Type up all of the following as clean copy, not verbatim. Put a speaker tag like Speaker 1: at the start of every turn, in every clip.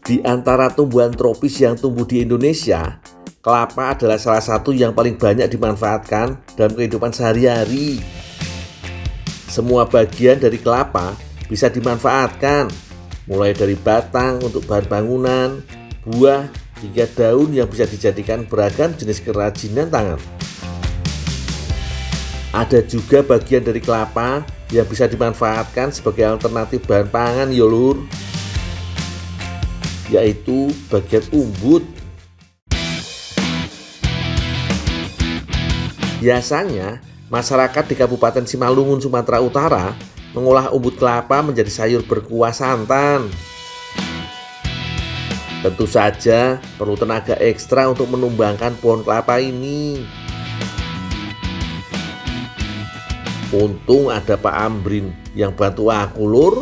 Speaker 1: Di antara tumbuhan tropis yang tumbuh di Indonesia, kelapa adalah salah satu yang paling banyak dimanfaatkan dalam kehidupan sehari-hari. Semua bagian dari kelapa bisa dimanfaatkan, mulai dari batang untuk bahan bangunan, buah, hingga daun yang bisa dijadikan beragam jenis kerajinan tangan. Ada juga bagian dari kelapa yang bisa dimanfaatkan sebagai alternatif bahan pangan ya lur, yaitu bagian umbut. Biasanya masyarakat di Kabupaten Simalungun, Sumatera Utara mengolah umbut kelapa menjadi sayur berkuah santan. Tentu saja perlu tenaga ekstra untuk menumbangkan pohon kelapa ini. Untung ada Pak Amrin yang bantu aku lur.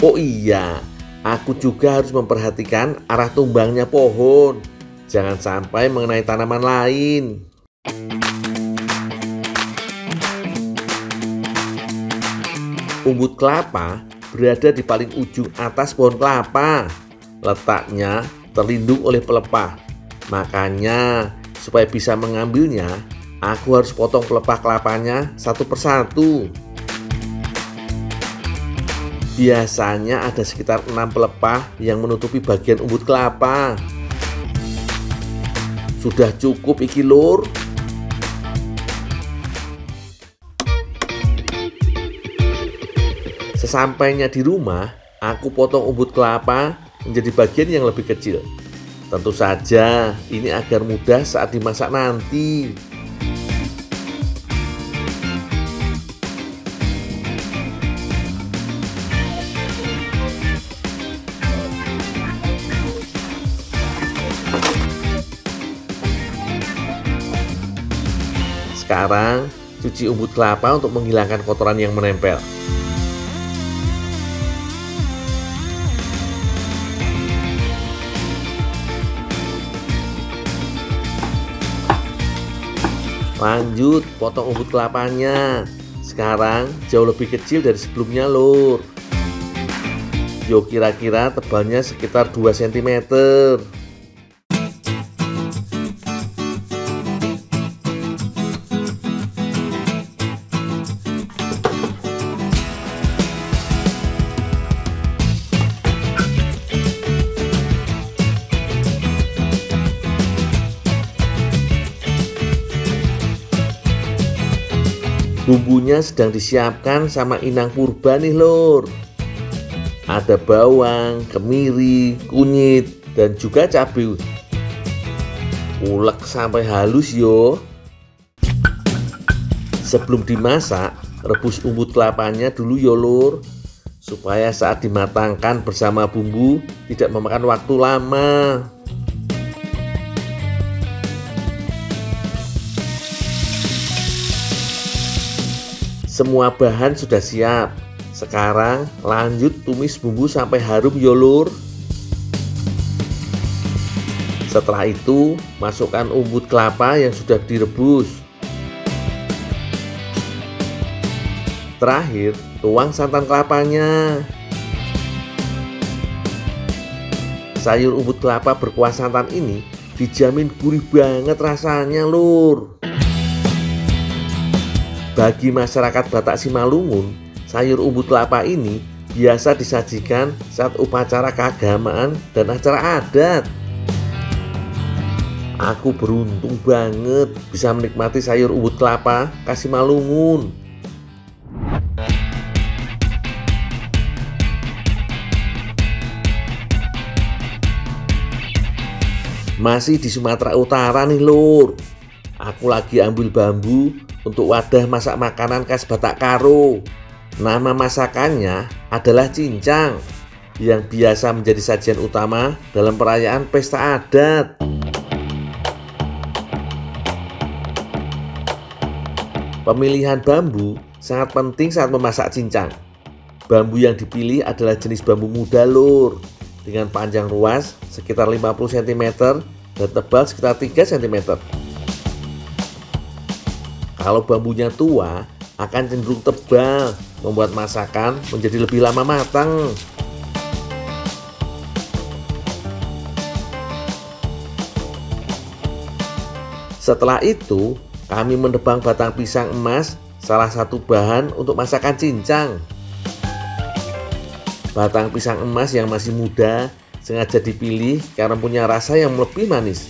Speaker 1: Oh iya, aku juga harus memperhatikan arah tumbangnya pohon. Jangan sampai mengenai tanaman lain. Umbut kelapa berada di paling ujung atas pohon kelapa. Letaknya terlindung oleh pelepah. Makanya supaya bisa mengambilnya, aku harus potong pelepah kelapanya satu persatu. Biasanya ada sekitar 6 pelepah yang menutupi bagian umbut kelapa. Sudah cukup iki lur. Sesampainya di rumah, aku potong umbut kelapa menjadi bagian yang lebih kecil. Tentu saja ini agar mudah saat dimasak nanti. Sekarang cuci umbut kelapa untuk menghilangkan kotoran yang menempel. Lanjut potong umbut kelapanya. Sekarang jauh lebih kecil dari sebelumnya lur. Yo kira-kira tebalnya sekitar 2 cm. Bumbunya sedang disiapkan sama Inang Purba nih lur. Ada bawang, kemiri, kunyit, dan juga cabai. Ulek sampai halus yo. Sebelum dimasak, rebus umbut kelapanya dulu yo lur, supaya saat dimatangkan bersama bumbu tidak memakan waktu lama. Semua bahan sudah siap. Sekarang lanjut tumis bumbu sampai harum ya lur. Setelah itu masukkan umbut kelapa yang sudah direbus. Terakhir tuang santan kelapanya. Sayur umbut kelapa berkuah santan ini dijamin gurih banget rasanya lur. Bagi masyarakat Batak Simalungun, sayur umbut kelapa ini biasa disajikan saat upacara keagamaan dan acara adat. Aku beruntung banget bisa menikmati sayur umbut kelapa khas Simalungun. Masih di Sumatera Utara nih lur. Aku lagi ambil bambu untuk wadah masak makanan khas Batak Karo. Nama masakannya adalah cincang, yang biasa menjadi sajian utama dalam perayaan pesta adat. Pemilihan bambu sangat penting saat memasak cincang. Bambu yang dipilih adalah jenis bambu muda lur, dengan panjang ruas sekitar 50 cm dan tebal sekitar 3 cm. Kalau bambunya tua, akan cenderung tebal, membuat masakan menjadi lebih lama matang. Setelah itu, kami menebang batang pisang emas, salah satu bahan untuk masakan cincang. Batang pisang emas yang masih muda sengaja dipilih karena punya rasa yang lebih manis.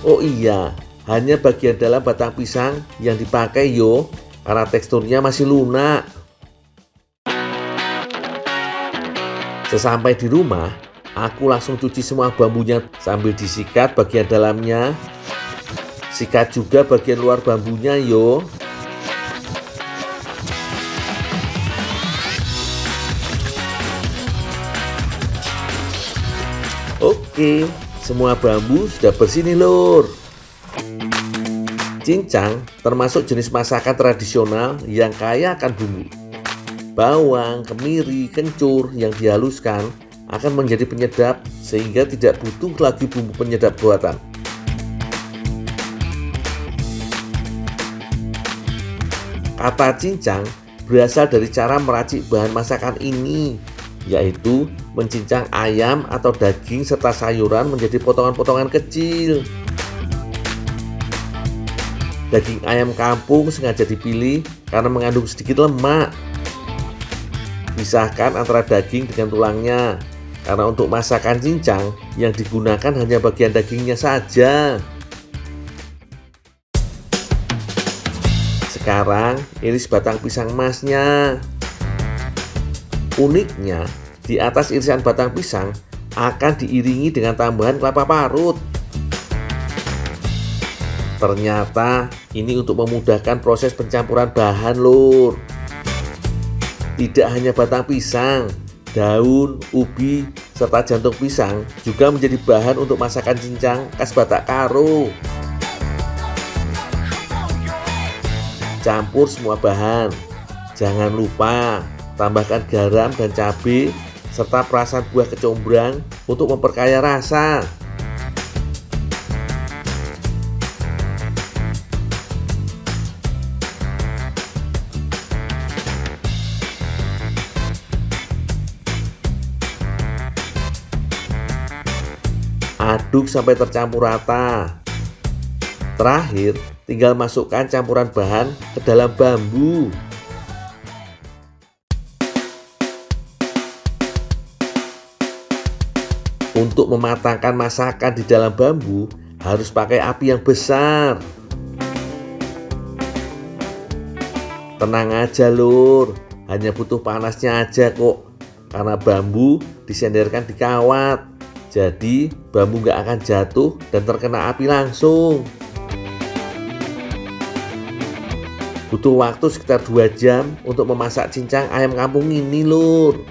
Speaker 1: Oh iya, hanya bagian dalam batang pisang yang dipakai yo, karena teksturnya masih lunak. Sesampai di rumah, aku langsung cuci semua bambunya sambil disikat bagian dalamnya. Sikat juga bagian luar bambunya yo. Oke, semua bambu sudah bersih nih lur. Cincang termasuk jenis masakan tradisional yang kaya akan bumbu. Bawang, kemiri, kencur yang dihaluskan akan menjadi penyedap sehingga tidak butuh lagi bumbu penyedap buatan. Kata cincang berasal dari cara meracik bahan masakan ini, yaitu mencincang ayam atau daging serta sayuran menjadi potongan-potongan kecil. Daging ayam kampung sengaja dipilih karena mengandung sedikit lemak. Pisahkan antara daging dengan tulangnya, karena untuk masakan cincang yang digunakan hanya bagian dagingnya saja. Sekarang iris batang pisang emasnya. Uniknya, di atas irisan batang pisang akan diiringi dengan tambahan kelapa parut. Ternyata ini untuk memudahkan proses pencampuran bahan lur. Tidak hanya batang pisang, daun, ubi, serta jantung pisang juga menjadi bahan untuk masakan cincang khas Batak Karo. Campur semua bahan. Jangan lupa tambahkan garam dan cabai serta perasan buah kecombrang untuk memperkaya rasa. Aduk sampai tercampur rata. Terakhir, tinggal masukkan campuran bahan ke dalam bambu. Untuk mematangkan masakan di dalam bambu harus pakai api yang besar. Tenang aja lur, hanya butuh panasnya aja kok. Karena bambu disenderkan di kawat, jadi bambu nggak akan jatuh dan terkena api langsung. Butuh waktu sekitar 2 jam untuk memasak cincang ayam kampung ini lur.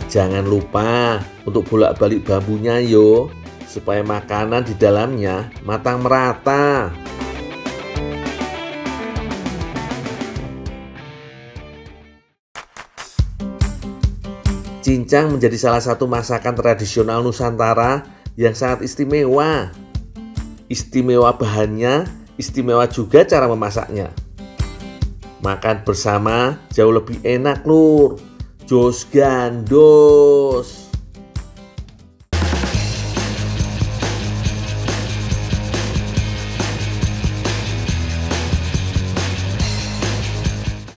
Speaker 1: Jangan lupa untuk bolak-balik bambunya yo, supaya makanan di dalamnya matang merata. Cincang menjadi salah satu masakan tradisional Nusantara yang sangat istimewa. Istimewa bahannya, istimewa juga cara memasaknya. Makan bersama jauh lebih enak lur. Jos gandos.